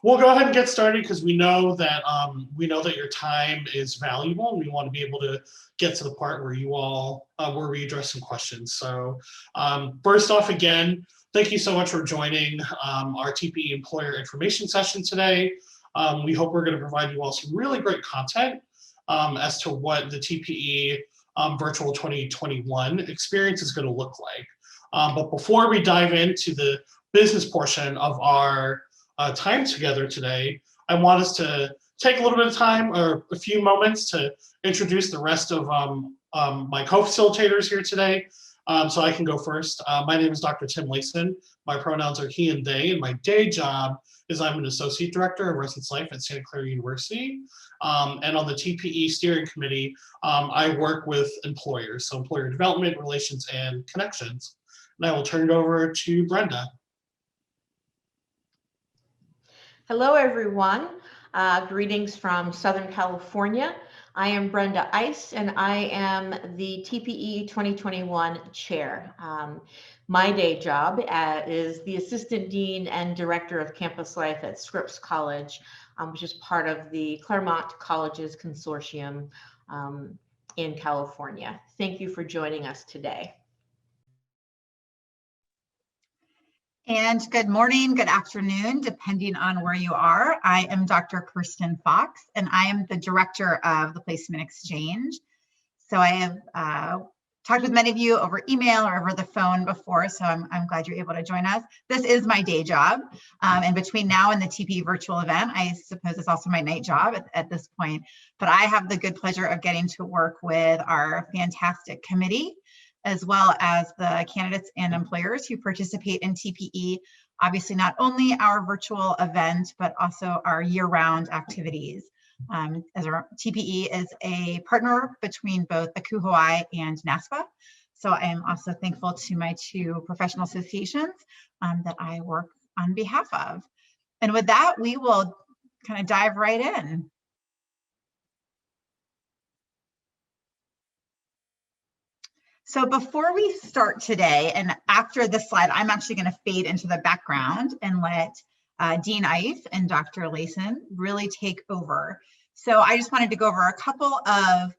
we'll go ahead and get started because we know that your time is valuable, and we want to be able to get to the part where you all where we address some questions. So first off, again, thank you so much for joining our TPE employer information session today. We hope we're going to provide you all some really great content as to what the TPE virtual 2021 experience is going to look like. But before we dive into the business portion of our time together today, I want us to take a little bit of time or a few moments to introduce the rest of my co-facilitators here today. So I can go first. My name is Dr. Tim Layson. My pronouns are he and they, and my day job is I'm an associate director of residence life at Santa Clara University. And on the TPE steering committee, I work with employers, so employer development, relations, and connections. And I will turn it over to Brenda. Hello, everyone. Greetings from Southern California. I am Brenda Ice, and I am the TPE 2021 chair. My day job is the assistant dean and director of campus life at Scripps College, which is part of the Claremont Colleges Consortium in California. Thank you for joining us today. And good morning, good afternoon, depending on where you are. I am Dr. Kirsten Fox, and I am the director of the Placement Exchange. So I have talked with many of you over email or over the phone before, so I'm glad you're able to join us. This is my day job, and between now and the TPE virtual event, I suppose it's also my night job at this point. But I have the good pleasure of getting to work with our fantastic committee, as well as the candidates and employers who participate in TPE, obviously not only our virtual event, but also our year-round activities. As our TPE is a partner between both ACU Hawaii and NASPA. So I am also thankful to my two professional associations that I work on behalf of. And with that, we will kind of dive right in. So before we start today, and after this slide, I'm actually going to fade into the background and let Dean Ice and Dr. Layson really take over. So I just wanted to go over a couple of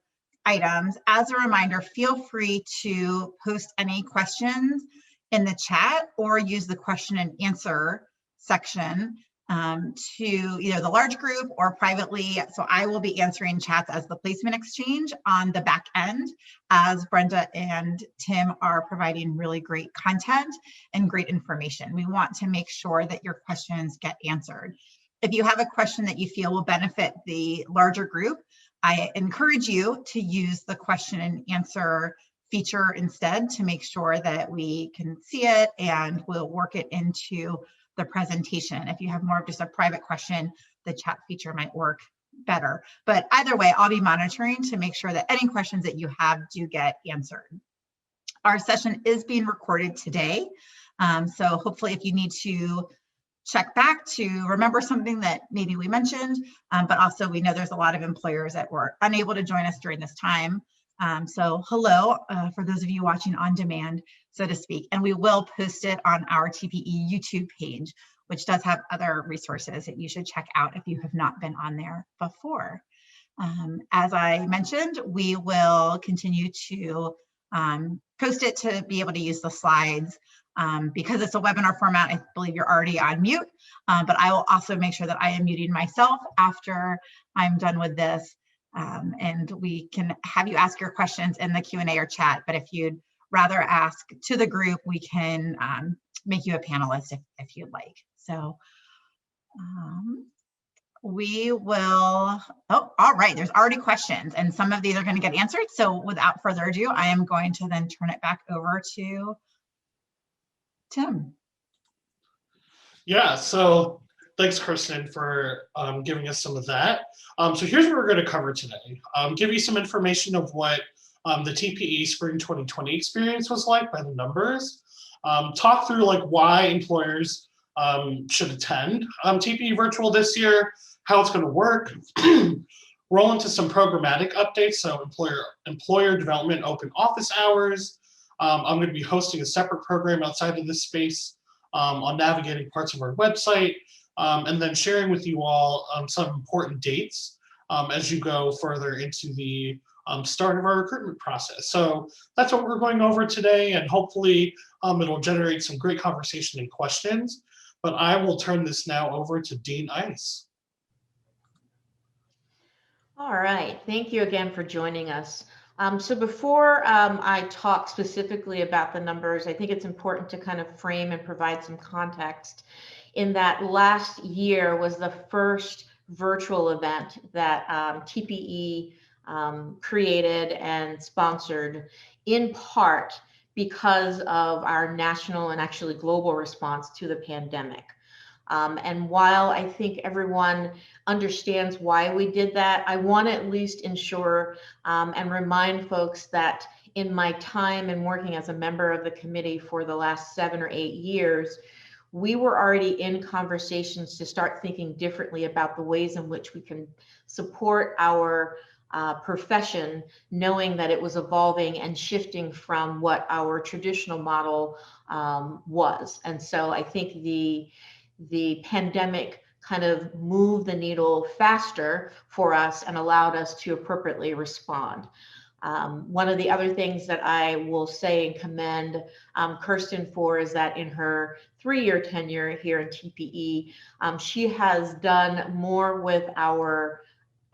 items. As a reminder, feel free to post any questions in the chat or use the question and answer section to either the large group or privately. So I will be answering chats as the Placement Exchange on the back end, as Brenda and Tim are providing really great content and great information. We want to make sure that your questions get answered. If you have a question that you feel will benefit the larger group, I encourage you to use the question and answer feature instead to make sure that we can see it, and we'll work it into the presentation. If you have more of just a private question, the chat feature might work better. But either way, I'll be monitoring to make sure that any questions that you have do get answered. Our session is being recorded today. So hopefully if you need to check back to remember something that maybe we mentioned, but also we know there's a lot of employers that were unable to join us during this time. So hello, for those of you watching on demand, so to speak, and we will post it on our TPE YouTube page, which does have other resources that you should check out if you have not been on there before. As I mentioned, we will continue to post it to be able to use the slides. Because it's a webinar format, I believe you're already on mute, but I will also make sure that I am muting myself after I'm done with this. And we can have you ask your questions in the Q&A or chat, but if you'd rather ask to the group, we can make you a panelist if you'd like. So we will, oh, all right, there's already questions, and some of these are going to get answered. So without further ado, I am going to then turn it back over to Tim. Yeah, so thanks, Kirsten, for giving us some of that. So here's what we're going to cover today. Give you some information of what the TPE Spring 2020 experience was like by the numbers. Talk through like why employers should attend TPE Virtual this year, how it's going to work. Roll into some programmatic updates, so employer development open office hours. I'm going to be hosting a separate program outside of this space on navigating parts of our website, and then sharing with you all some important dates as you go further into the start of our recruitment process. So that's what we're going over today, and hopefully it'll generate some great conversation and questions. But I will turn this now over to Dean Ice. All right, thank you again for joining us. So before I talk specifically about the numbers, I think it's important to kind of frame and provide some context in that last year was the first virtual event that TPE created and sponsored, in part because of our national and actually global response to the pandemic. And while I think everyone understands why we did that, I want to at least ensure and remind folks that in my time and working as a member of the committee for the last 7 or 8 years, we were already in conversations to start thinking differently about the ways in which we can support our profession, knowing that it was evolving and shifting from what our traditional model was. And so I think the pandemic kind of moved the needle faster for us and allowed us to appropriately respond. One of the other things that I will say and commend Kirsten for is that in her 3-year tenure here in TPE, she has done more with our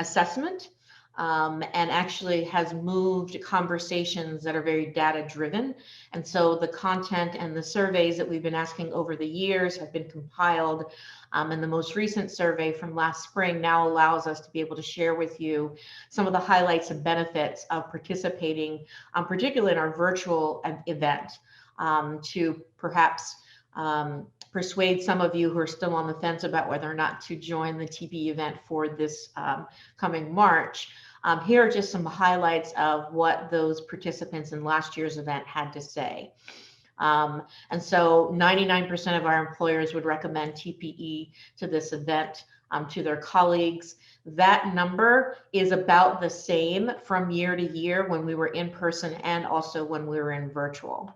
assessment and actually has moved conversations that are very data driven. And so the content and the surveys that we've been asking over the years have been compiled. And the most recent survey from last spring now allows us to be able to share with you some of the highlights and benefits of participating, particularly in our virtual event, to perhaps persuade some of you who are still on the fence about whether or not to join the TPE event for this coming March. Here are just some highlights of what those participants in last year's event had to say. And so 99% of our employers would recommend TPE to this event to their colleagues. That number is about the same from year to year when we were in person and also when we were in virtual.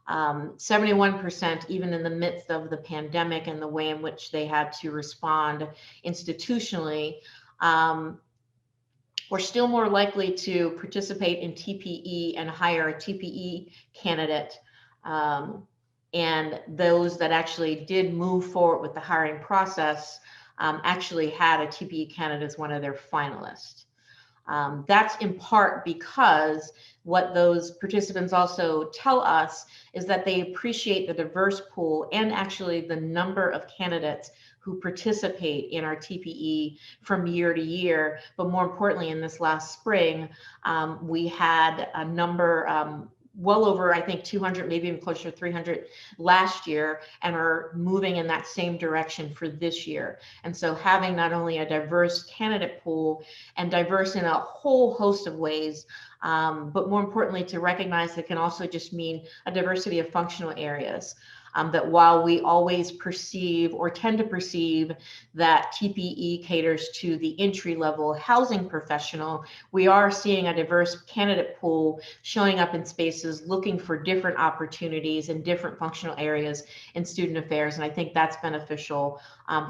71%, even in the midst of the pandemic and the way in which they had to respond institutionally, were still more likely to participate in TPE and hire a TPE candidate. And those that actually did move forward with the hiring process actually had a TPE candidate as one of their finalists. That's in part because what those participants also tell us is that they appreciate the diverse pool and actually the number of candidates who participate in our TPE from year to year. But more importantly, in this last spring, we had a number well over, I think, 200, maybe even closer to 300 last year, and are moving in that same direction for this year. And so having not only a diverse candidate pool and diverse in a whole host of ways, but more importantly, to recognize that can also just mean a diversity of functional areas. That while we always perceive or tend to perceive that TPE caters to the entry-level housing professional, we are seeing a diverse candidate pool showing up in spaces looking for different opportunities in different functional areas in student affairs. And I think that's beneficial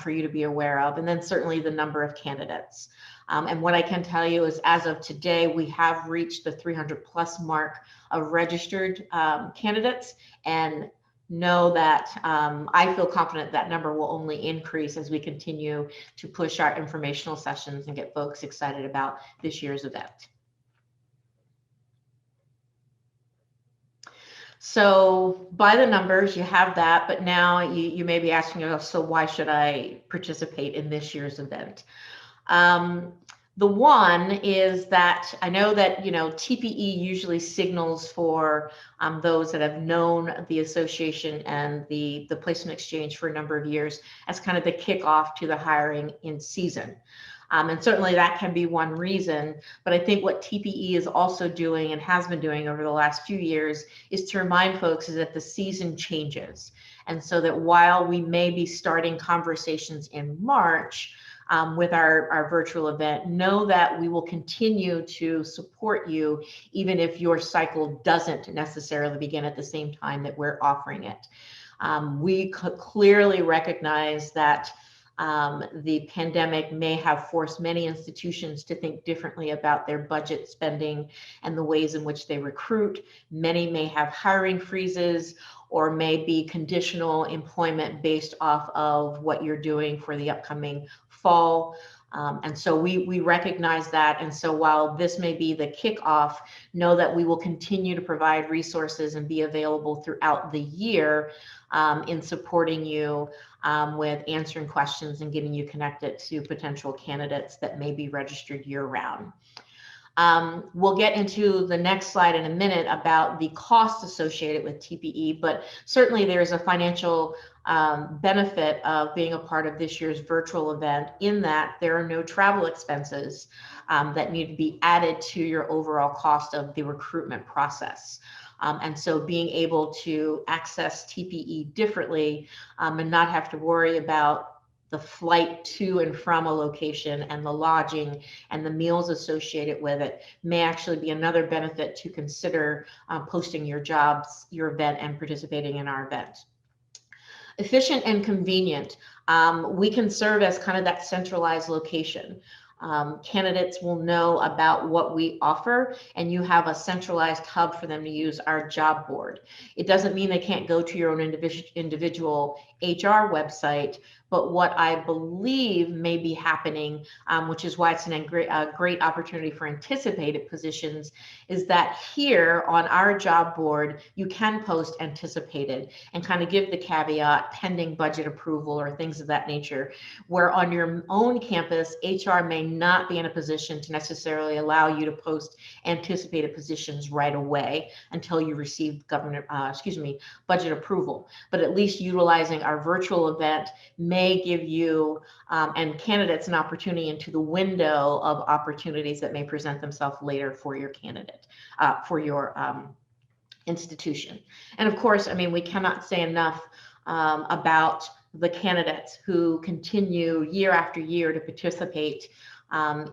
for you to be aware of. And then certainly the number of candidates. And what I can tell you is as of today, we have reached the 300 plus mark of registered candidates, and know that I feel confident that number will only increase as we continue to push our informational sessions and get folks excited about this year's event. So by the numbers, you have that, but now you may be asking yourself, so why should I participate in this year's event? The one is that I know that, TPE usually signals for those that have known the association and the placement exchange for a number of years as kind of the kickoff to the hiring in season. And certainly that can be one reason, but I think what TPE is also doing and has been doing over the last few years is to remind folks is that the season changes. And so that while we may be starting conversations in March, with our virtual event, know that we will continue to support you even if your cycle doesn't necessarily begin at the same time that we're offering it. We clearly recognize that The pandemic may have forced many institutions to think differently about their budget spending and the ways in which they recruit. Many may have hiring freezes or may be conditional employment based off of what you're doing for the upcoming fall. And so we recognize that. And so while this may be the kickoff, know that we will continue to provide resources and be available throughout the year in supporting you with answering questions and getting you connected to potential candidates that may be registered year-round. We'll get into the next slide in a minute about the costs associated with TPE, but certainly there's a financial benefit of being a part of this year's virtual event in that there are no travel expenses that need to be added to your overall cost of the recruitment process. And so being able to access TPE differently and not have to worry about the flight to and from a location and the lodging and the meals associated with it may actually be another benefit to consider posting your jobs, your event, and participating in our event. Efficient and convenient. We can serve as kind of that centralized location. Candidates will know about what we offer, and you have a centralized hub for them to use our job board. It doesn't mean they can't go to your own individual HR website, but what I believe may be happening, which is why it's a great opportunity for anticipated positions, is that here on our job board, you can post anticipated and kind of give the caveat pending budget approval or things of that nature, where on your own campus, HR may not be in a position to necessarily allow you to post anticipated positions right away until you receive budget approval. But at least utilizing our virtual event may give you and candidates an opportunity into the window of opportunities that may present themselves later for your candidate, for your institution. And of course, I mean, we cannot say enough about the candidates who continue year after year to participate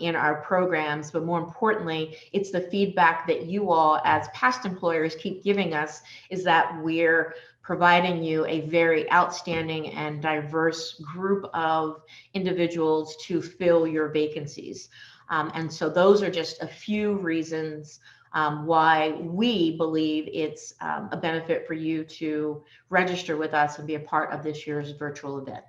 in our programs, but more importantly, it's the feedback that you all as past employers keep giving us, is that we're providing you a very outstanding and diverse group of individuals to fill your vacancies. And so those are just a few reasons why we believe it's a benefit for you to register with us and be a part of this year's virtual event.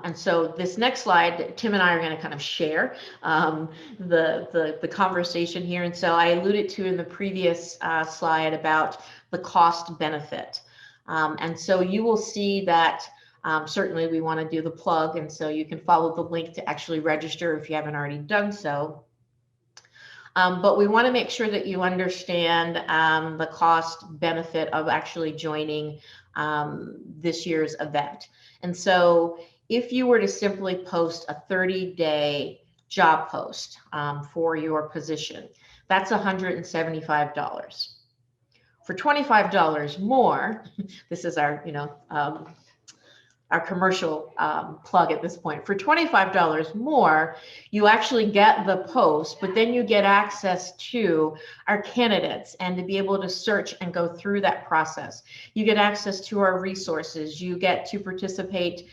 And so this next slide, Tim and I are going to kind of share the conversation here. And so I alluded to in the previous slide about the cost benefit. And so you will see that certainly we want to do the plug. And so you can follow the link to actually register if you haven't already done so. But we want to make sure that you understand the cost benefit of actually joining this year's event. And so if you were to simply post a 30-day job post for your position, that's $175. For $25 more, this is our, our commercial plug at this point. For $25 more, you actually get the post, but then you get access to our candidates and to be able to search and go through that process. You get access to our resources. You get to participate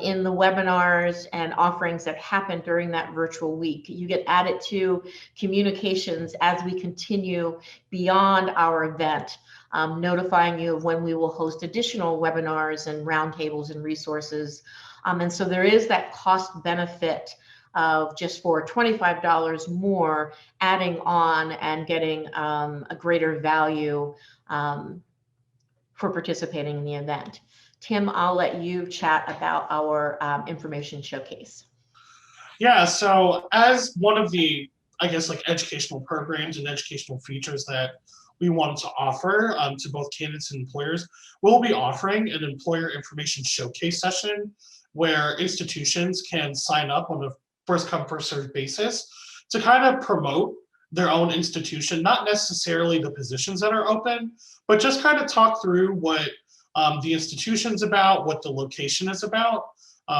in the webinars and offerings that happen during that virtual week. You get added to communications as we continue beyond our event, notifying you of when we will host additional webinars and roundtables and resources. And so there is that cost benefit of just for $25 more, adding on and getting a greater value for participating in the event. Tim, I'll let you chat about our information showcase. Yeah, so as one of the, I guess, like educational programs and educational features that we wanted to offer to both candidates and employers, we'll be offering an employer information showcase session where institutions can sign up on a first come, first served basis to kind of promote their own institution, not necessarily the positions that are open, but just kind of talk through what the institution's about, what the location is about,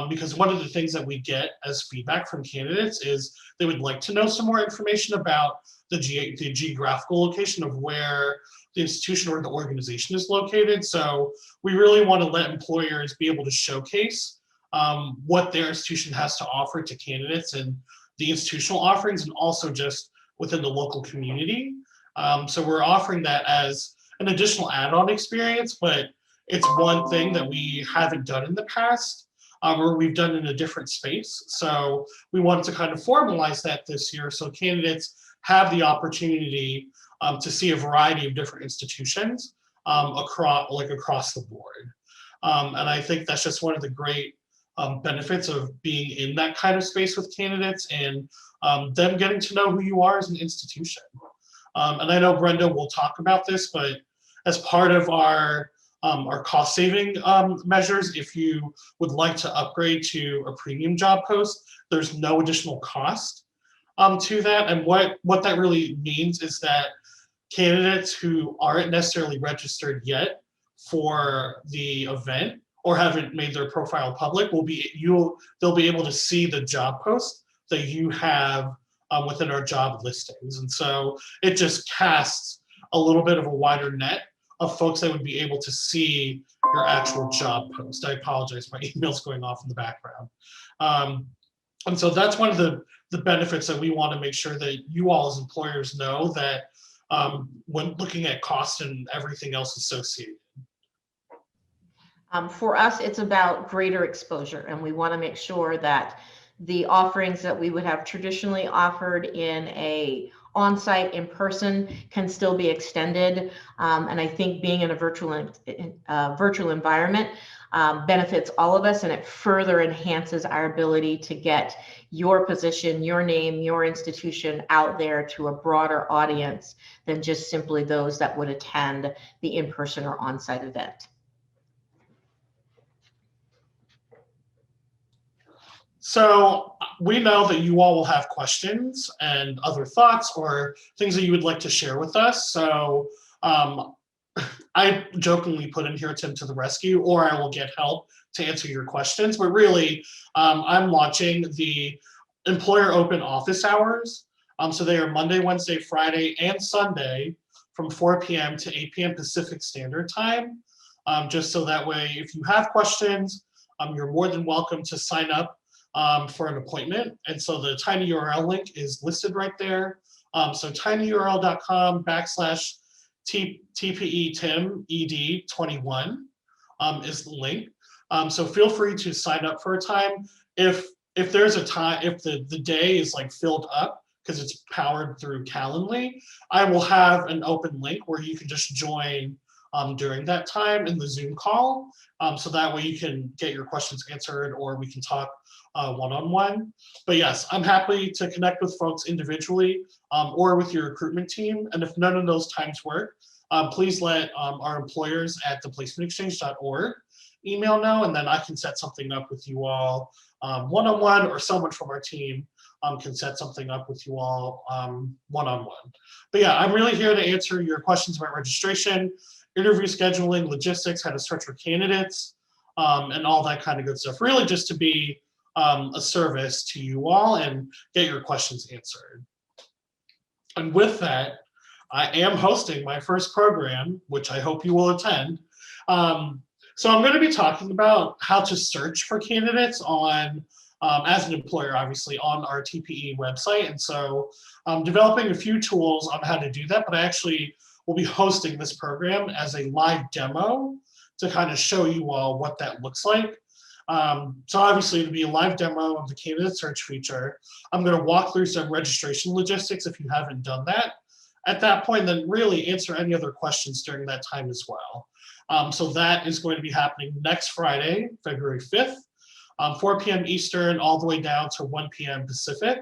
because one of the things that we get as feedback from candidates is they would like to know some more information about the geographical location of where the institution or the organization is located. So we really want to let employers be able to showcase what their institution has to offer to candidates and the institutional offerings, and also just within the local community. So we're offering that as an additional add-on experience, but it's one thing that we haven't done in the past, or we've done in a different space. So we wanted to kind of formalize that this year so candidates have the opportunity to see a variety of different institutions across the board. And I think that's just one of the great benefits of being in that kind of space with candidates, and them getting to know who you are as an institution. And I know Brenda will talk about this, but as part of our cost saving measures, if you would like to upgrade to a premium job post, there's no additional cost to that. And what that really means is that candidates who aren't necessarily registered yet for the event or haven't made their profile public they'll be able to see the job post that you have within our job listings. And so it just casts a little bit of a wider net of folks that would be able to see your actual job post. I apologize, my email's going off in the background. And so that's one of the benefits that we want to make sure that you all as employers know, that when looking at cost and everything else associated. For us, it's about greater exposure, and we want to make sure that the offerings that we would have traditionally offered in a on-site, in person, can still be extended. And I think being in a virtual environment benefits all of us, and it further enhances our ability to get your position, your name, your institution out there to a broader audience than just simply those that would attend the in-person or on-site event. So we know that you all will have questions and other thoughts or things that you would like to share with us. So I jokingly put in here Tim to the rescue, or I will get help to answer your questions. But really, I'm launching the employer open office hours. So they are Monday, Wednesday, Friday, and Sunday from 4 p.m. to 8 p.m. Pacific Standard Time. Just so that way, if you have questions, you're more than welcome to sign up for an appointment. And so the tinyurl link is listed right there. So tinyurl.com/TPE Tim ED 21 is the link. So feel free to sign up for a time. If there's a time, if the day is like filled up because it's powered through Calendly, I will have an open link where you can just join during that time in the Zoom call. So that way you can get your questions answered, or we can talk one-on-one. But yes, I'm happy to connect with folks individually or with your recruitment team. And if none of those times work, please let our employers at theplacementexchange.org email know, and then I can set something up with you all one-on-one, or someone from our team can set something up with you all one-on-one. But yeah, I'm really here to answer your questions about registration, interview scheduling, logistics, how to search for candidates, and all that kind of good stuff. Really just to be a service to you all and get your questions answered. And with that, I am hosting my first program, which I hope you will attend. So I'm going to be talking about how to search for candidates on, as an employer, obviously, on our TPE website. And so I'm developing a few tools on how to do that, but I actually will be hosting this program as a live demo to kind of show you all what that looks like. So obviously it'll be a live demo of the candidate search feature. I'm going to walk through some registration logistics if you haven't done that. At that point, then really answer any other questions during that time as well. So that is going to be happening next Friday, February 5th, 4 p.m. Eastern, all the way down to 1 p.m. Pacific.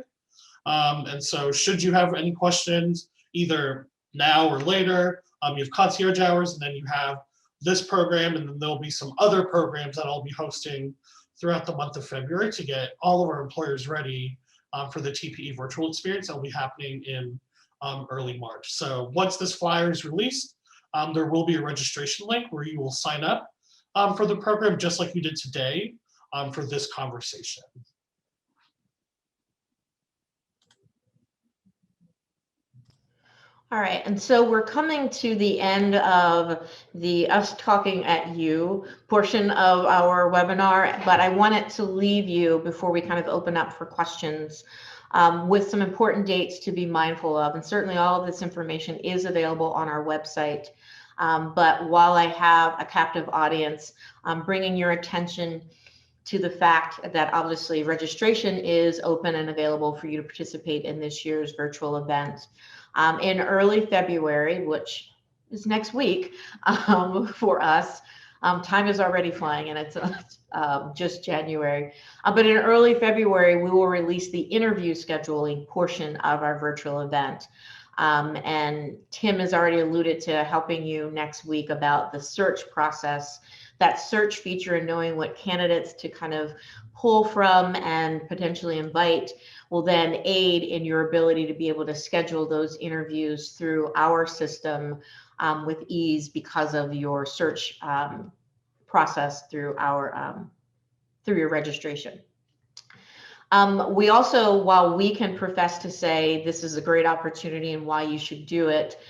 And so should you have any questions, either now or later, you have concierge hours, and then you have this program, and then there'll be some other programs that I'll be hosting throughout the month of February to get all of our employers ready for the TPE virtual experience that will be happening in early March. So once this flyer is released, there will be a registration link where you will sign up for the program just like you did today. for this conversation. All right, and so we're coming to the end of the Us Talking at You portion of our webinar, but I wanted to leave you before we kind of open up for questions with some important dates to be mindful of. And certainly all of this information is available on our website. But while I have a captive audience, I'm bringing your attention to the fact that obviously registration is open and available for you to participate in this year's virtual event. In early February, which is next week for us, time is already flying and it's just January. But in early February, we will release the interview scheduling portion of our virtual event. And Tim has already alluded to helping you next week about the search process. That search feature and knowing what candidates to kind of pull from and potentially invite will then aid in your ability to be able to schedule those interviews through our system with ease because of your search process through our through your registration. We also, while we can profess to say this is a great opportunity and why you should do it,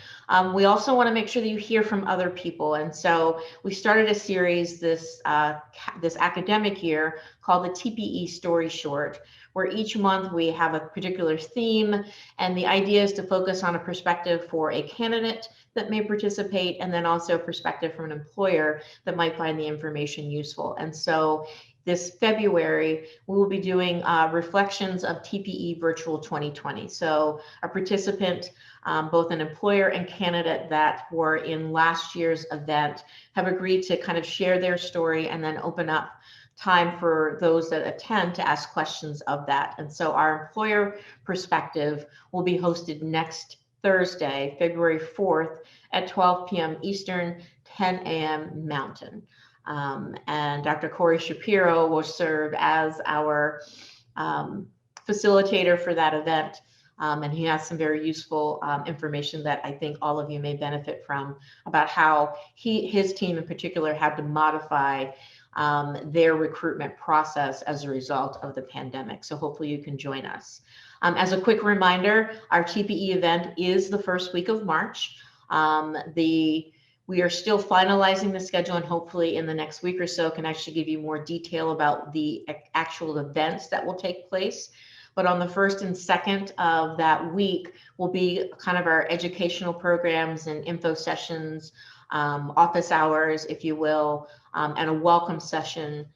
we also want to make sure that you hear from other people. And so we started a series this academic year called the TPE Story Short, where each month we have a particular theme. And the idea is to focus on a perspective for a candidate that may participate, and then also a perspective from an employer that might find the information useful. And so this February, we will be doing reflections of TPE Virtual 2020. So a participant, both an employer and candidate that were in last year's event, have agreed to kind of share their story and then open up time for those that attend to ask questions of that. And so our employer perspective will be hosted next Thursday, February 4th at 12 p.m. Eastern, 10 a.m. Mountain. And Dr. Corey Shapiro will serve as our facilitator for that event. And he has some very useful information that I think all of you may benefit from about how his team in particular had to modify their recruitment process as a result of the pandemic. So hopefully you can join us. As a quick reminder, our TPE event is the first week of March. We are still finalizing the schedule, and hopefully in the next week or so can actually give you more detail about the actual events that will take place. But on the 1st and 2nd of that week will be kind of our educational programs and info sessions, office hours, if you will, and a welcome session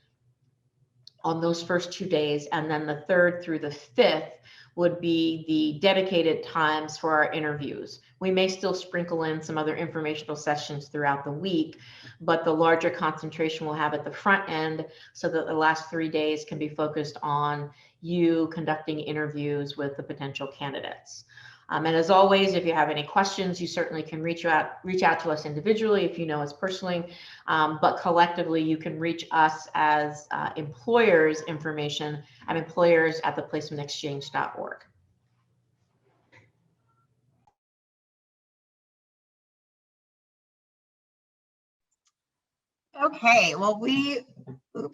on those first 2 days. And then the 3rd through the 5th would be the dedicated times for our interviews. We may still sprinkle in some other informational sessions throughout the week, but the larger concentration we'll have at the front end so that the last 3 days can be focused on you conducting interviews with the potential candidates. And as always, if you have any questions, you certainly can reach out to us individually if you know us personally, but collectively you can reach us as employers information at employers@theplacementexchange.org. Okay, well,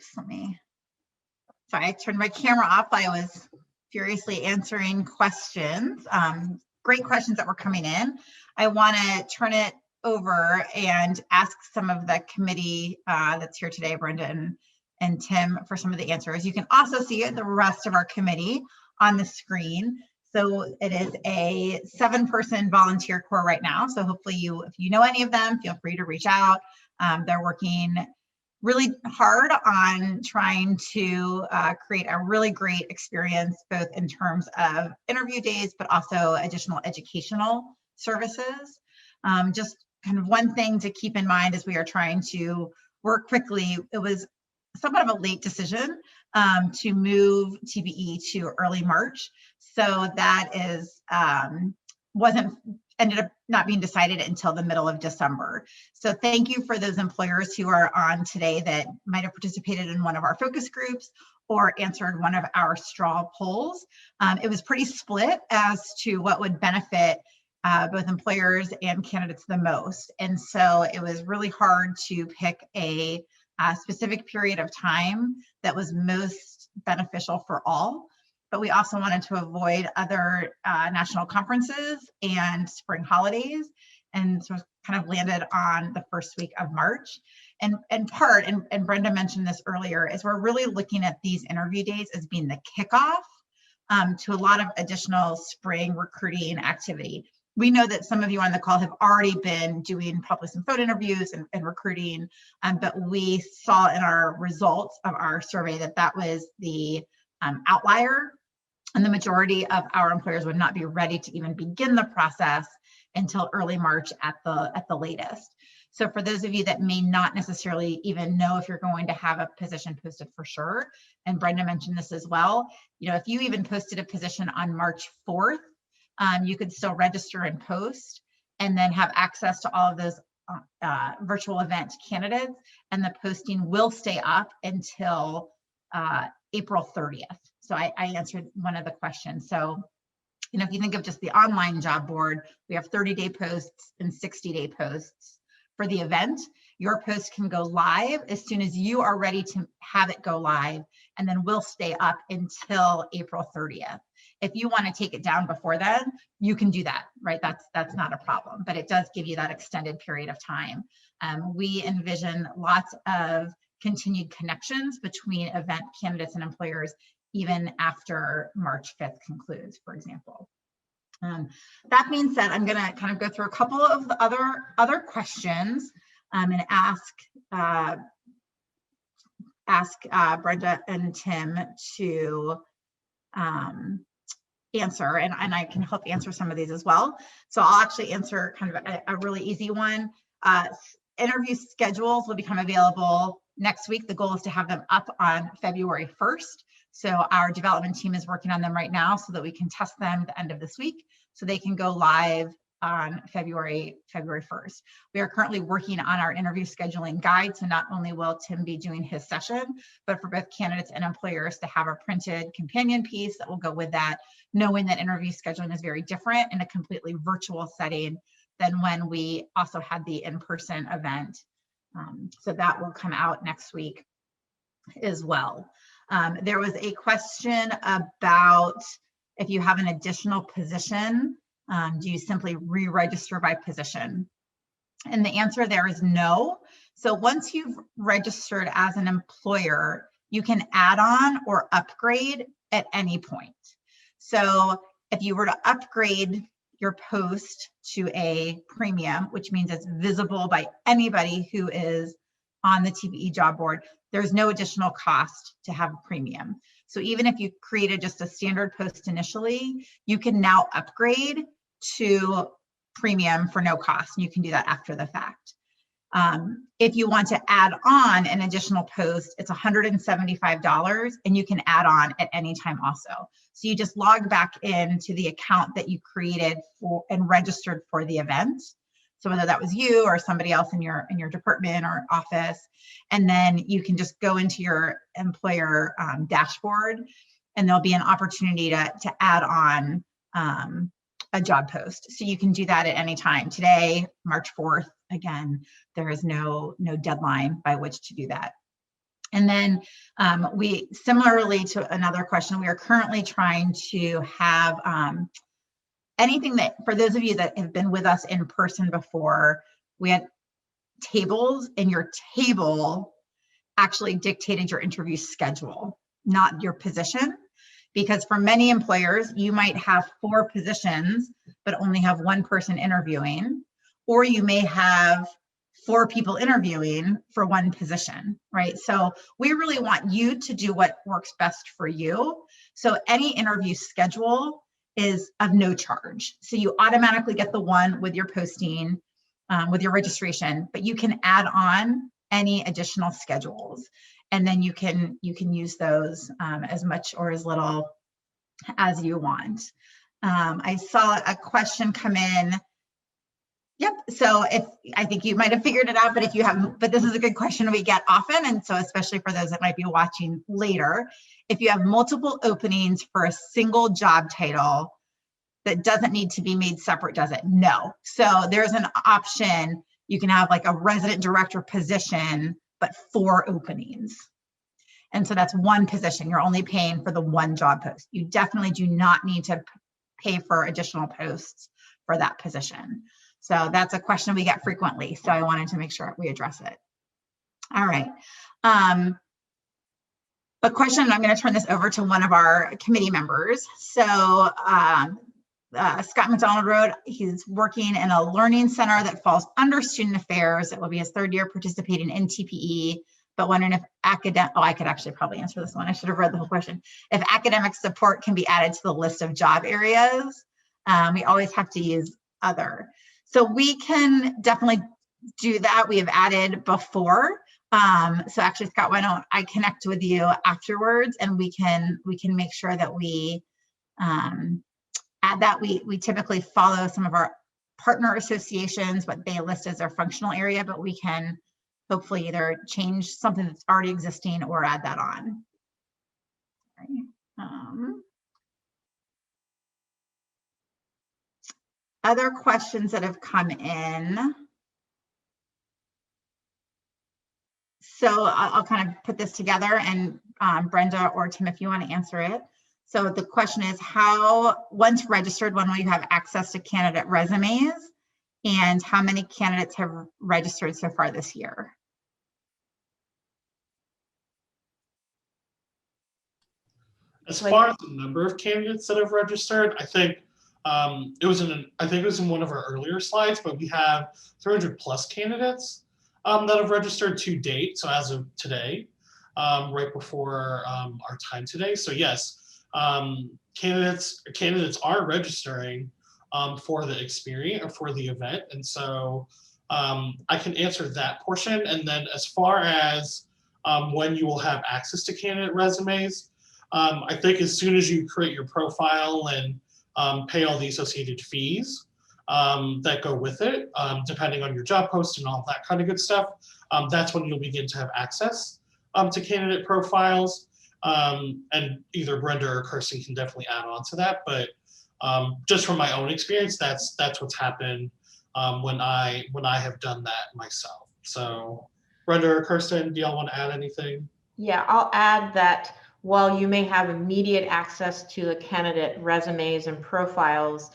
sorry, I turned my camera off. I was furiously answering questions. Great questions that were coming in. I want to turn it over and ask some of the committee that's here today, Brenda and Tim, for some of the answers. You can also see the rest of our committee on the screen. So it is a 7-person volunteer corps right now. So hopefully if you know any of them, feel free to reach out. They're working really hard on trying to create a really great experience, both in terms of interview days, but also additional educational services. Just kind of one thing to keep in mind as we are trying to work quickly, it was somewhat of a late decision to move TPE to early March. So that is ended up not being decided until the middle of December. So thank you for those employers who are on today that might have participated in one of our focus groups or answered one of our straw polls. It was pretty split as to what would benefit both employers and candidates the most. And so it was really hard to pick a specific period of time that was most beneficial for all. But we also wanted to avoid other national conferences and spring holidays. And so kind of landed on the first week of March. And Brenda mentioned this earlier, is we're really looking at these interview days as being the kickoff to a lot of additional spring recruiting activity. We know that some of you on the call have already been doing probably some phone interviews and recruiting, but we saw in our results of our survey that that was the outlier, and the majority of our employers would not be ready to even begin the process until early March at the latest. So for those of you that may not necessarily even know if you're going to have a position posted for sure, and Brenda mentioned this as well, if you even posted a position on March 4th, you could still register and post and then have access to all of those virtual event candidates, and the posting will stay up until April 30th. So I answered one of the questions. So if you think of just the online job board, we have 30-day posts and 60-day posts. For the event, your post can go live as soon as you are ready to have it go live, and then we'll stay up until April 30th. If you want to take it down before then, you can do that, right? That's not a problem, but it does give you that extended period of time. We envision lots of continued connections between event candidates and employers even after March 5th concludes, for example. That being said, I'm going to kind of go through a couple of the other questions and ask Brenda and Tim to answer, and I can help answer some of these as well. So I'll actually answer kind of a really easy one. Interview schedules will become available next week. The goal is to have them up on February 1st. So our development team is working on them right now so that we can test them at the end of this week, so they can go live on February 1st. We are currently working on our interview scheduling guide. So not only will Tim be doing his session, but for both candidates and employers to have a printed companion piece that will go with that, knowing that interview scheduling is very different in a completely virtual setting than when we also had the in-person event. So that will come out next week as well. There was a question about if you have an additional position, do you simply re-register by position? And the answer there is no. So once you've registered as an employer, you can add on or upgrade at any point. So if you were to upgrade your post to a premium, which means it's visible by anybody who is on the TPE job board, there's no additional cost to have a premium. So even if you created just a standard post initially, you can now upgrade to premium for no cost. And you can do that after the fact. If you want to add on an additional post, it's $175, and you can add on at any time also. So you just log back into the account that you created for and registered for the event. So whether that was you or somebody else in your department or office, and then you can just go into your employer dashboard, and there'll be an opportunity to add on a job post. So you can do that at any time. Today, March 4th, again, there is no deadline by which to do that. And then we, similarly to another question, we are currently trying to have anything that, for those of you that have been with us in person before, we had tables, and your table actually dictated your interview schedule, not your position. Because for many employers, you might have 4 positions, but only have 1 person interviewing, or you may have 4 people interviewing for 1 position, right? So we really want you to do what works best for you. So any interview schedule is of no charge. So you automatically get the one with your posting, with your registration, but you can add on any additional schedules. And then you can use those as much or as little as you want. I saw a question come in. Yep. So I think you might have figured it out, but this is a good question we get often. And so especially for those that might be watching later, if you have multiple openings for a single job title that doesn't need to be made separate, does it? No. So there's an option. You can have like a resident director position, but 4 openings. And so that's one position. You're only paying for the one job post. You definitely do not need to pay for additional posts for that position. So that's a question we get frequently. So I wanted to make sure we address it. All right. A question, I'm going to turn this over to one of our committee members. So Scott McDonald wrote, he's working in a learning center that falls under student affairs. It will be his 3rd year participating in TPE, but wondering if academic, I could actually probably answer this one. I should have read the whole question. If academic support can be added to the list of job areas, we always have to use other. So we can definitely do that. We have added before. So actually, Scott, why don't I connect with you afterwards, and we can make sure that we add that. We typically follow some of our partner associations, what they list as their functional area, but we can hopefully either change something that's already existing or add that on. Other questions that have come in. So I'll kind of put this together, and Brenda or Tim, if you want to answer it. So the question is, how, once registered, when will you have access to candidate resumes? And how many candidates have registered so far this year? As far as the number of candidates that have registered, I think it was in one of our earlier slides, but we have 300 plus candidates that have registered to date. So as of today, right before our time today. So yes, candidates are registering for the experience or for the event, and so I can answer that portion. And then as far as when you will have access to candidate resumes, I think as soon as you create your profile and pay all the associated fees that go with it, depending on your job post and all that kind of good stuff, that's when you'll begin to have access to candidate profiles. And either Brenda or Kirsten can definitely add on to that. But just from my own experience, that's what's happened when I have done that myself. So Brenda or Kirsten, do y'all want to add anything? Yeah, I'll add that while you may have immediate access to the candidate resumes and profiles,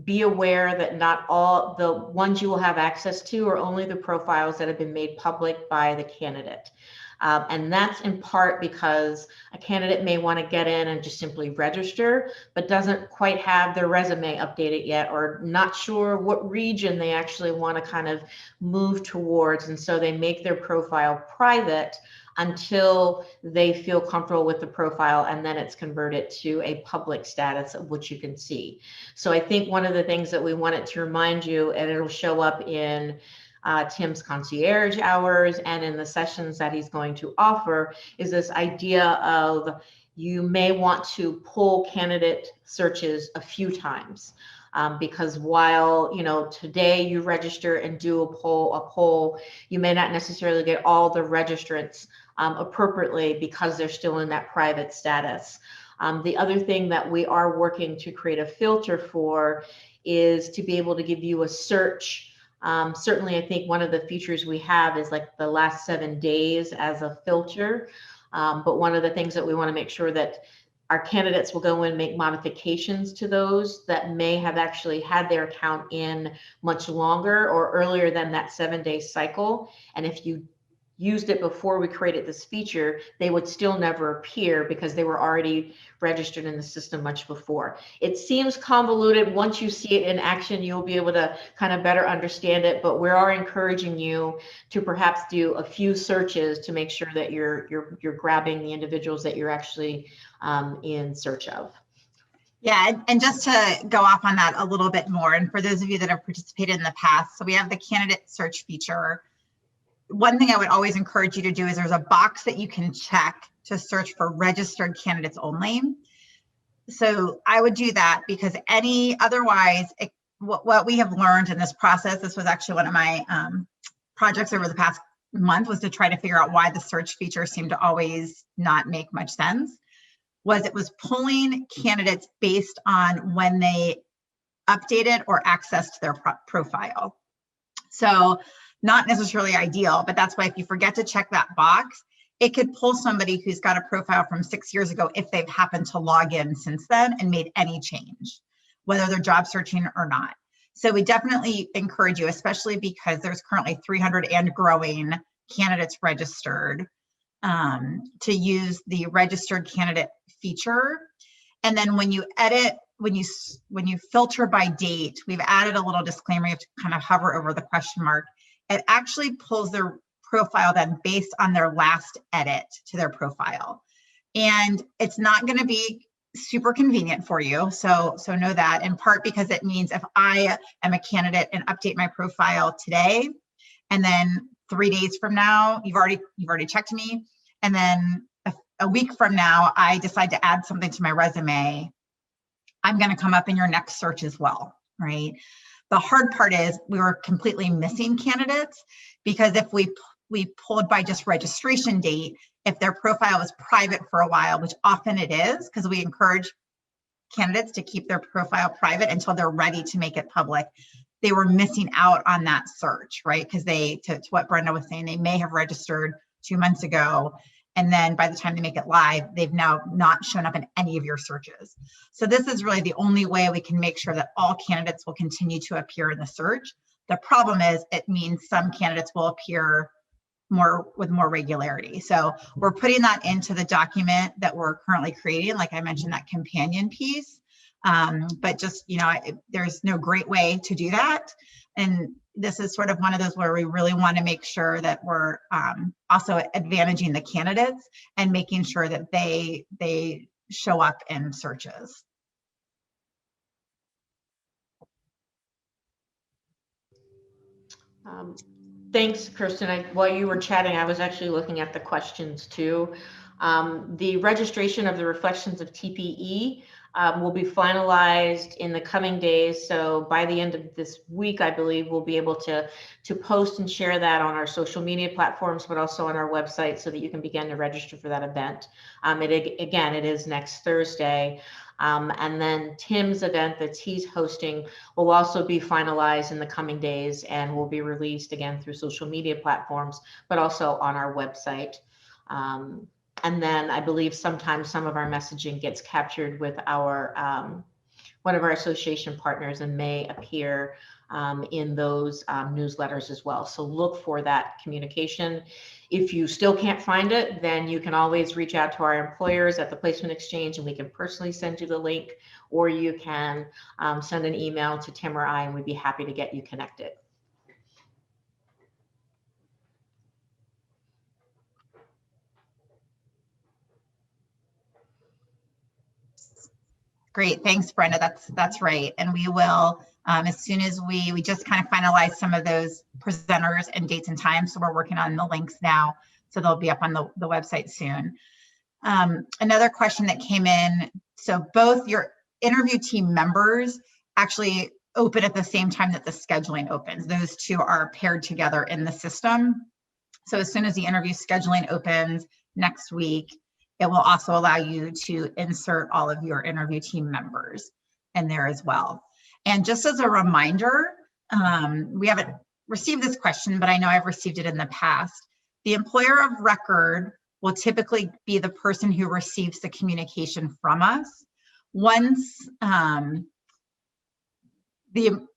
be aware that not all the ones you will have access to are only the profiles that have been made public by the candidate. And that's in part because a candidate may want to get in and just simply register, but doesn't quite have their resume updated yet, or not sure what region they actually want to kind of move towards. And so they make their profile private until they feel comfortable with the profile, and then it's converted to a public status of which you can see. So I think one of the things that we wanted to remind you, and it'll show up in Tim's concierge hours and in the sessions that he's going to offer, is this idea of you may want to pull candidate searches a few times. Because while, you know, today you register and do a poll, you may not necessarily get all the registrants appropriately because they're still in that private status. The other thing that we are working to create a filter for is to be able to give you a search. Certainly, I think one of the features we have is like the last 7 days as a filter. But one of the things that we want to make sure that our candidates will go in and make modifications to those that may have actually had their account in much longer or earlier than that 7-day cycle. And if you used it before we created this feature, they would still never appear because they were already registered in the system much before. It seems convoluted. Once you see it in action, you'll be able to kind of better understand it, but we are encouraging you to perhaps do a few searches to make sure that you're grabbing the individuals that you're actually in search of. Yeah, and just to go off on that a little bit more, and for those of you that have participated in the past, so we have the candidate search feature. One thing I would always encourage you to do is there's a box that you can check to search for registered candidates only. So I would do that because otherwise, what we have learned in this process, this was actually one of my projects over the past month, was to try to figure out why the search feature seemed to always not make much sense, was it was pulling candidates based on when they updated or accessed their profile. So not necessarily ideal, but that's why if you forget to check that box, it could pull somebody who's got a profile from 6 years ago if they've happened to log in since then and made any change, whether they're job searching or not. So we definitely encourage you, especially because there's currently 300 and growing candidates registered, to use the registered candidate feature. And then when you edit, when you filter by date, we've added a little disclaimer. You have to kind of hover over the question mark. It actually pulls their profile then based on their last edit to their profile. And it's not going to be super convenient for you. So know that, in part because it means if I am a candidate and update my profile today, and then 3 days from now, you've already checked me, and then a week from now, I decide to add something to my resume, I'm going to come up in your next search as well, right? The hard part is we were completely missing candidates, because if we pulled by just registration date, if their profile was private for a while, which often it is, because we encourage candidates to keep their profile private until they're ready to make it public, they were missing out on that search, right? Because to what Brenda was saying, they may have registered 2 months ago, and then by the time they make it live, they've now not shown up in any of your searches. So this is really the only way we can make sure that all candidates will continue to appear in the search. The problem is it means some candidates will appear with more regularity. So we're putting that into the document that we're currently creating, like I mentioned, that companion piece. But just, there's no great way to do that. And this is sort of one of those where we really want to make sure that we're also advantaging the candidates and making sure that they show up in searches. Thanks, Kirsten. While you were chatting, I was actually looking at the questions too. The registration of the reflections of TPE will be finalized in the coming days. So by the end of this week, I believe we'll be able to post and share that on our social media platforms, but also on our website, so that you can begin to register for that event. It is next Thursday. And then Tim's event that he's hosting will also be finalized in the coming days and will be released again through social media platforms, but also on our website. And then I believe sometimes some of our messaging gets captured with our one of our association partners and may appear in those newsletters as well. So look for that communication. If you still can't find it, then you can always reach out to our employers at the Placement Exchange and we can personally send you the link, or you can send an email to Tim or I and we'd be happy to get you connected. Great, thanks, Brenda. That's right. And we will, as soon as we just kind of finalize some of those presenters and dates and times. So we're working on the links now, so they'll be up on the website soon. Another question that came in, so both your interview team members actually open at the same time that the scheduling opens. Those two are paired together in the system. So as soon as the interview scheduling opens next week, it will also allow you to insert all of your interview team members in there as well. And just as a reminder, we haven't received this question, but I know I've received it in the past. The employer of record will typically be the person who receives the communication from us.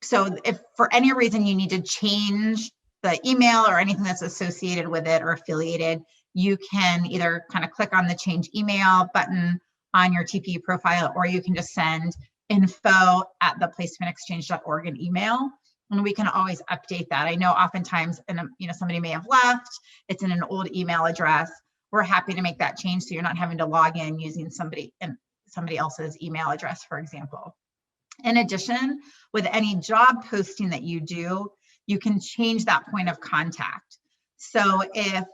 So if for any reason you need to change the email or anything that's associated with it or affiliated, you can either kind of click on the change email button on your TPE profile, or you can just send info@theplacementexchange.org an email, and we can always update that. I know oftentimes, somebody may have left, it's in an old email address. We're happy to make that change, so you're not having to log in using somebody else's email address, for example. In addition, with any job posting that you do, you can change that point of contact. So if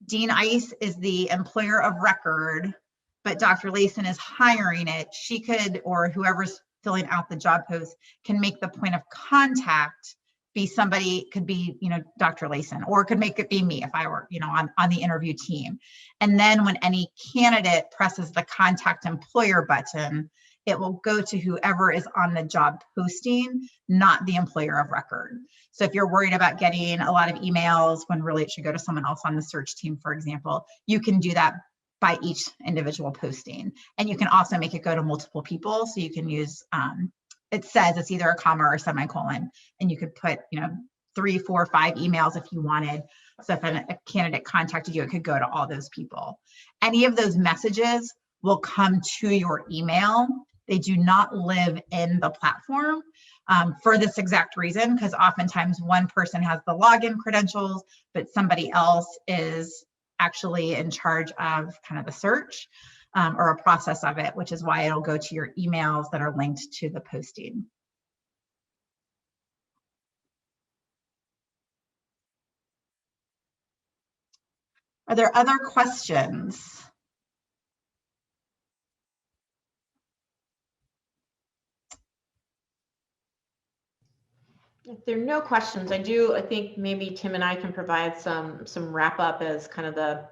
Dean Ice is the employer of record, but Dr. Layson is hiring it, she could, or whoever's filling out the job post, can make the point of contact be somebody, could be, Dr. Layson, or could make it be me if I were, on the interview team. And then when any candidate presses the contact employer button, it will go to whoever is on the job posting, not the employer of record. So if you're worried about getting a lot of emails when really it should go to someone else on the search team, for example, you can do that by each individual posting. And you can also make it go to multiple people. So you can use, it says it's either a comma or a semicolon, and you could put, 3, 4, 5 emails if you wanted. So if a candidate contacted you, it could go to all those people. Any of those messages will come to your email. They do not live in the platform for this exact reason, because oftentimes one person has the login credentials, but somebody else is actually in charge of kind of the search or a process of it, which is why it'll go to your emails that are linked to the posting. Are there other questions? If there are no questions, I think maybe Tim and I can provide some wrap up as kind of the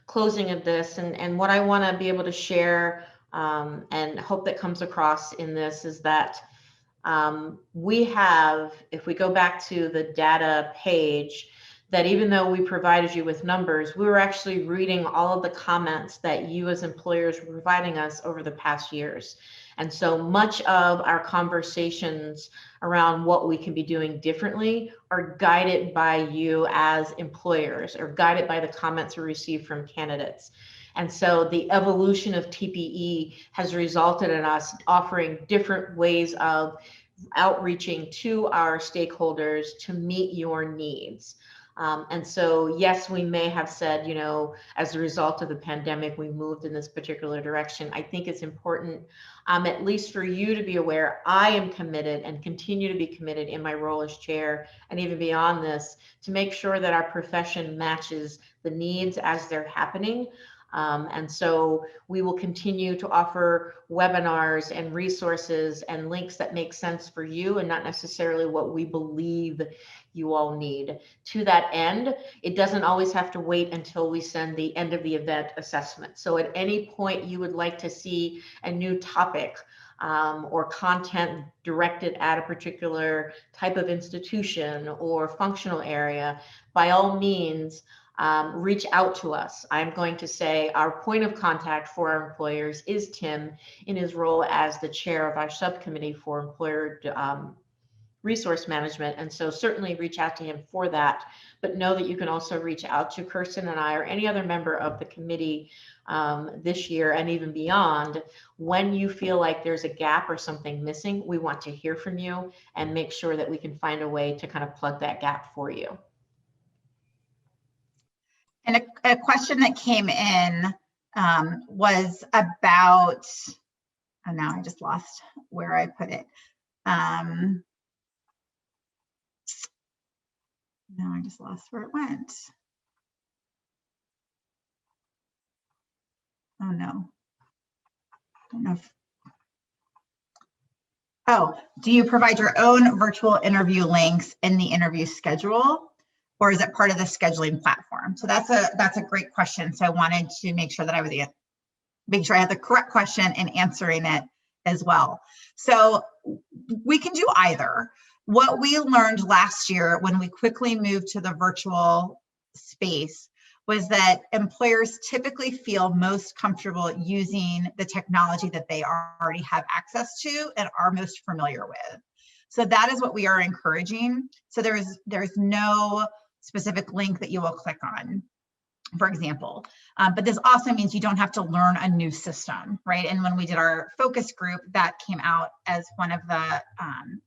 closing of this. And what I want to be able to share and hope that comes across in this is that we have, if we go back to the data page, that even though we provided you with numbers, we were actually reading all of the comments that you as employers were providing us over the past years. And so much of our conversations around what we can be doing differently are guided by you as employers, or guided by the comments we receive from candidates. And so the evolution of TPE has resulted in us offering different ways of outreaching to our stakeholders to meet your needs. And so, yes, we may have said, as a result of the pandemic, we moved in this particular direction. I think it's important, at least for you to be aware, I am committed and continue to be committed in my role as chair, and even beyond this, to make sure that our profession matches the needs as they're happening. And so we will continue to offer webinars and resources and links that make sense for you and not necessarily what we believe you all need. To that end, it doesn't always have to wait until we send the end of the event assessment. So at any point you would like to see a new topic or content directed at a particular type of institution or functional area, by all means, reach out to us. I'm going to say our point of contact for our employers is Tim in his role as the chair of our subcommittee for employer resource management. And so certainly reach out to him for that, but know that you can also reach out to Kirsten and I or any other member of the committee this year and even beyond. When you feel like there's a gap or something missing, we want to hear from you and make sure that we can find a way to kind of plug that gap for you. And a question that came in was about, oh, now I just lost where I put it. Now I just lost where it went. Oh no. I don't know if, oh, do you provide your own virtual interview links in the interview schedule, or is it part of the scheduling platform? So that's a great question. So I wanted to make sure that I was making sure I had the correct question and answering it as well. So we can do either. What we learned last year when we quickly moved to the virtual space was that employers typically feel most comfortable using the technology that they already have access to and are most familiar with. So that is what we are encouraging. So there's no specific link that you will click on, for example. But this also means you don't have to learn a new system, right? And when we did our focus group, that came out as one of the,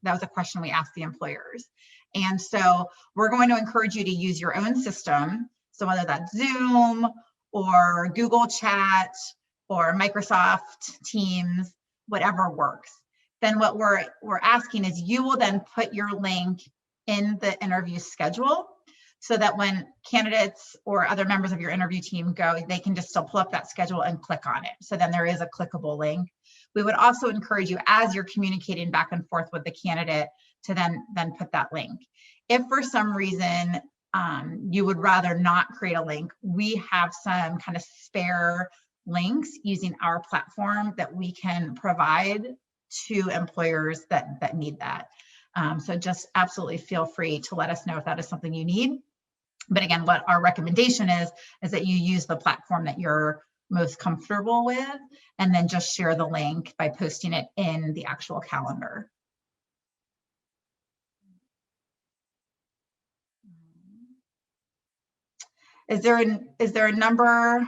that was a question we asked the employers. And so we're going to encourage you to use your own system. So whether that's Zoom or Google Chat or Microsoft Teams, whatever works. Then what we're asking is you will then put your link in the interview schedule, so that when candidates or other members of your interview team go, they can just still pull up that schedule and click on it. So then there is a clickable link. We would also encourage you, as you're communicating back and forth with the candidate, to then put that link. If for some reason you would rather not create a link, we have some kind of spare links using our platform that we can provide to employers that need that. So just absolutely feel free to let us know if that is something you need. But again, what our recommendation is that you use the platform that you're most comfortable with, and then just share the link by posting it in the actual calendar. Is there a number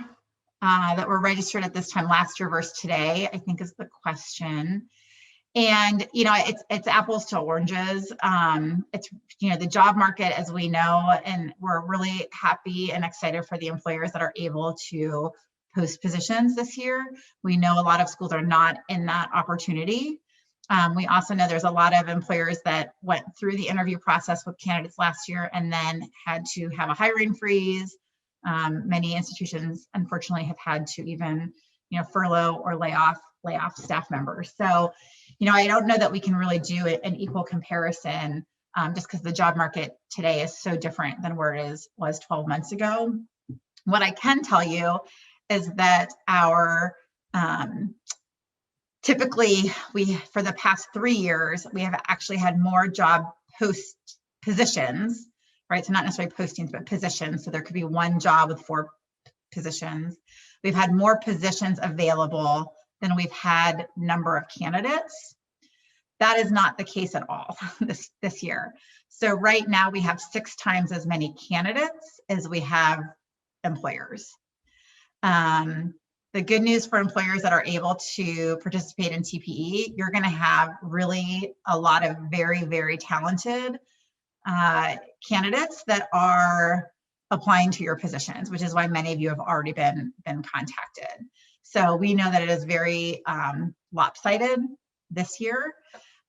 that were registered at this time last year versus today, I think is the question. And, you know, it's apples to oranges. It's, you know, the job market, as we know, and we're really happy and excited for the employers that are able to post positions this year. We know a lot of schools are not in that opportunity. We also know there's a lot of employers that went through the interview process with candidates last year and then had to have a hiring freeze. Many institutions, unfortunately, have had to even, you know, furlough or lay off staff members. So, you know, I don't know that we can really do an equal comparison just because the job market today is so different than where it was 12 months ago. What I can tell you is that our typically for the past 3 years, we have actually had more job post positions, right? So not necessarily postings, but positions. So there could be one job with 4 positions. We've had more positions available than we've had number of candidates. That is not the case at all this year. So right now we have 6 times as many candidates as we have employers. The good news for employers that are able to participate in TPE, you're going to have really a lot of very, very talented candidates that are applying to your positions, which is why many of you have already been contacted. So we know that it is very lopsided this year,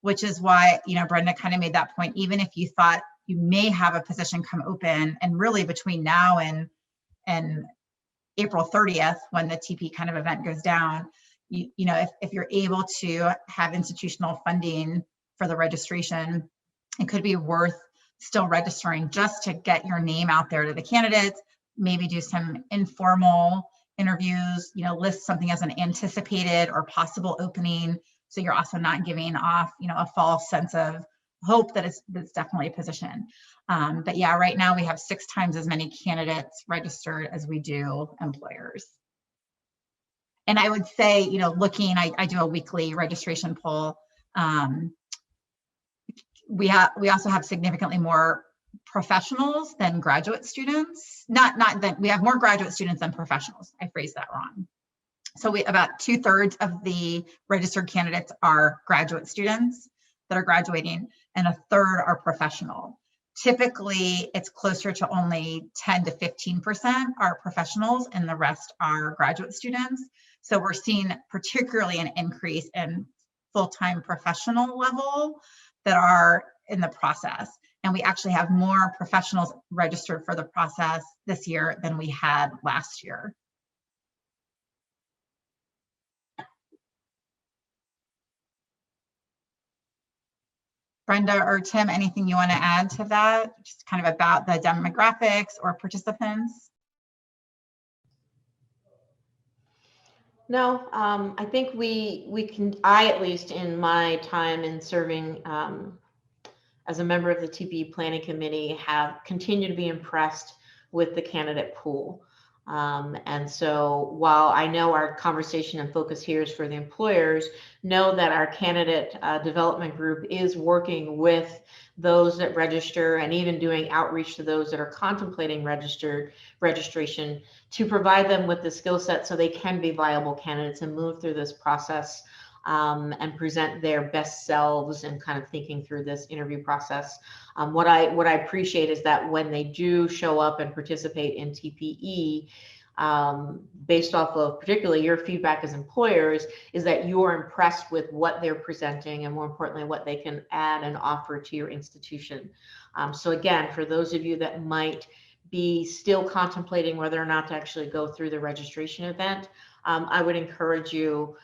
which is why, you know, Brenda kind of made that point. Even if you thought you may have a position come open, and really between now and April 30th, when the TP kind of event goes down, you know, if you're able to have institutional funding for the registration, it could be worth still registering just to get your name out there to the candidates, maybe do some informal interviews, you know, list something as an anticipated or possible opening. So you're also not giving off, you know, a false sense of hope that it's definitely a position. But yeah, right now we have 6 times as many candidates registered as we do employers. And I would say, you know, looking, I do a weekly registration poll. We also have significantly more professionals than graduate students. Not that we have more graduate students than professionals. I phrased that wrong. So about 2/3 of the registered candidates are graduate students that are graduating, and 1/3 are professional. Typically, it's closer to only 10 to 15% are professionals, and the rest are graduate students. So we're seeing particularly an increase in full-time professional level that are in the process. And we actually have more professionals registered for the process this year than we had last year. Brenda or Tim, anything you want to add to that? Just kind of about the demographics or participants? No, I think we can, I at least in my time in serving as a member of the TPE Planning Committee, have continued to be impressed with the candidate pool. And so while I know our conversation and focus here is for the employers, know that our candidate development group is working with those that register and even doing outreach to those that are contemplating registration to provide them with the skill set so they can be viable candidates and move through this process and present their best selves and kind of thinking through this interview process. What I appreciate is that when they do show up and participate in TPE, based off of particularly your feedback as employers, is that you're impressed with what they're presenting and more importantly, what they can add and offer to your institution. So again, for those of you that might be still contemplating whether or not to actually go through the registration event, I would encourage you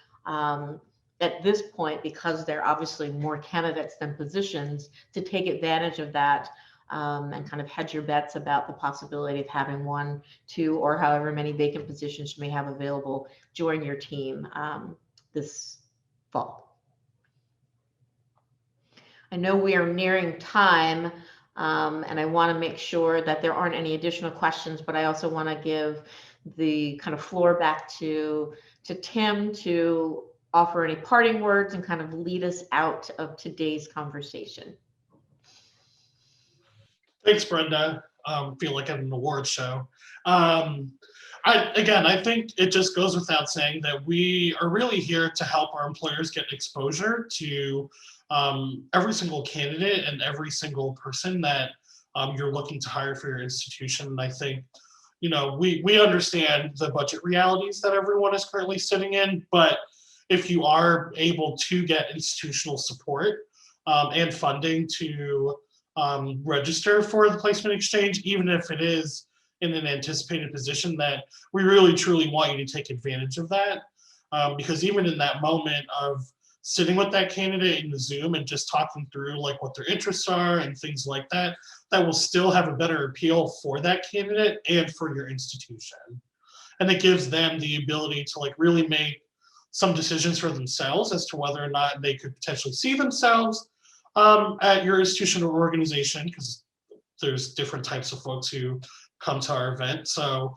at this point, because there are obviously more candidates than positions, to take advantage of that and kind of hedge your bets about the possibility of having 1, 2, or however many vacant positions you may have available join your team this fall. I know we are nearing time, and I want to make sure that there aren't any additional questions, but I also want to give the kind of floor back to Tim to offer any parting words and kind of lead us out of today's conversation. Thanks, Brenda. Feel like at an award show. I think it just goes without saying that we are really here to help our employers get exposure to every single candidate and every single person that you're looking to hire for your institution. And I think, we understand the budget realities that everyone is currently sitting in, but if you are able to get institutional support and funding to register for the placement exchange, even if it is in an anticipated position, that we really truly want you to take advantage of that. Because even in that moment of sitting with that candidate in the Zoom and just talking through like what their interests are and things like that, that will still have a better appeal for that candidate and for your institution. And it gives them the ability to like really make some decisions for themselves as to whether or not they could potentially see themselves at your institution or organization, because there's different types of folks who come to our event. So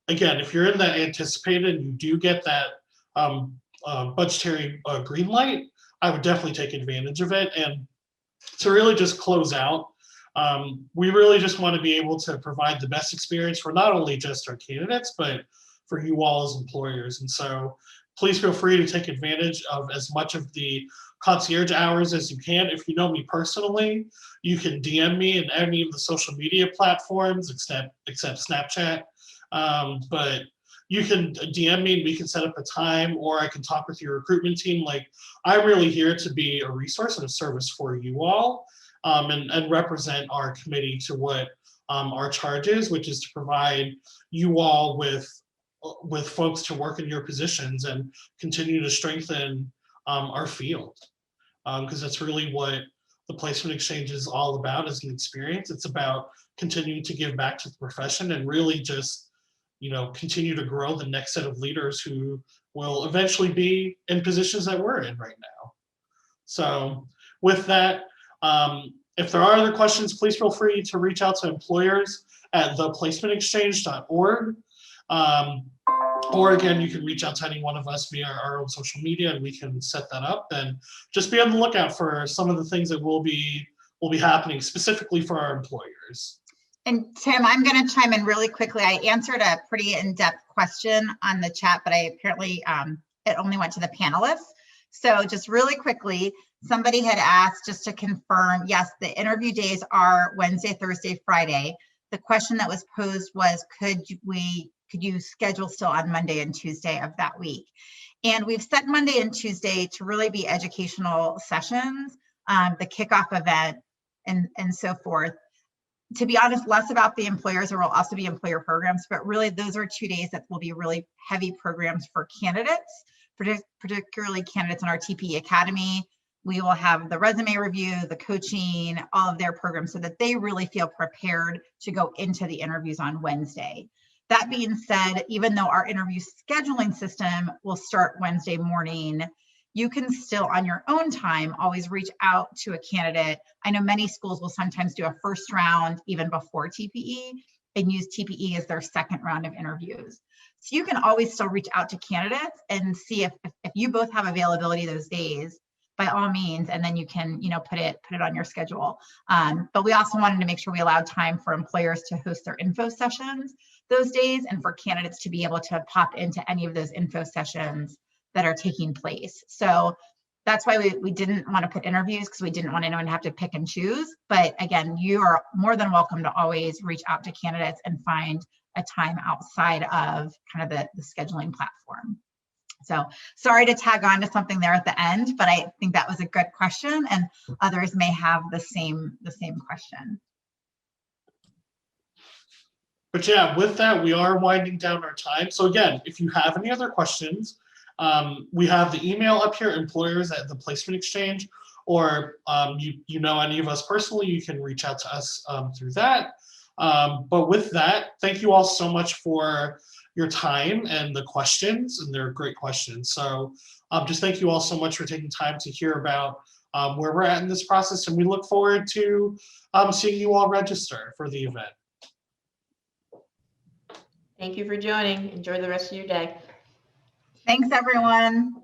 again, if you're in that anticipated and you do get that budgetary green light, I would definitely take advantage of it. And to really just close out, we really just want to be able to provide the best experience for not only just our candidates, but for you all as employers. And so please feel free to take advantage of as much of the concierge hours as you can. If you know me personally, you can DM me in any of the social media platforms except Snapchat. But you can DM me and we can set up a time, or I can talk with your recruitment team. Like, I'm really here to be a resource and a service for you all, and represent our committee to what our charge is, which is to provide you all with folks to work in your positions and continue to strengthen our field. Because that's really what the placement exchange is all about, as an experience. It's about continuing to give back to the profession and really just, continue to grow the next set of leaders who will eventually be in positions that we're in right now. So with that, if there are other questions, please feel free to reach out to employers at theplacementexchange.org. Or again, you can reach out to any one of us via our own social media and we can set that up. And just be on the lookout for some of the things that will be happening specifically for our employers. And Tim, I'm going to chime in really quickly. I answered a pretty in-depth question on the chat, but I apparently it only went to the panelists. So just really quickly, somebody had asked just to confirm, yes, the interview days are Wednesday, Thursday, Friday. The question that was posed was, could you schedule still on Monday and Tuesday of that week? And we've set Monday and Tuesday to really be educational sessions, the kickoff event and so forth. To be honest, less about the employers. There will also be employer programs, but really those are 2 days that will be really heavy programs for candidates, particularly candidates in our TPE Academy. We will have the resume review, the coaching, all of their programs so that they really feel prepared to go into the interviews on Wednesday. That being said, even though our interview scheduling system will start Wednesday morning, you can still on your own time always reach out to a candidate. I know many schools will sometimes do a first round even before TPE and use TPE as their second round of interviews. So you can always still reach out to candidates and see if you both have availability those days, by all means, and then you can put it on your schedule. But we also wanted to make sure we allowed time for employers to host their info sessions those days and for candidates to be able to pop into any of those info sessions that are taking place. So that's why we didn't want to put interviews, because we didn't want anyone to have to pick and choose. But again, you are more than welcome to always reach out to candidates and find a time outside of kind of the scheduling platform. So sorry to tag on to something there at the end, but I think that was a good question and others may have the same question. But yeah, with that, we are winding down our time. So again, if you have any other questions, we have the email up here, employers@theplacementexchange, or you know any of us personally, you can reach out to us through that. But with that, thank you all so much for your time and the questions, and they're great questions. So just thank you all so much for taking time to hear about where we're at in this process, and we look forward to seeing you all register for the event. Thank you for joining. Enjoy the rest of your day. Thanks, everyone.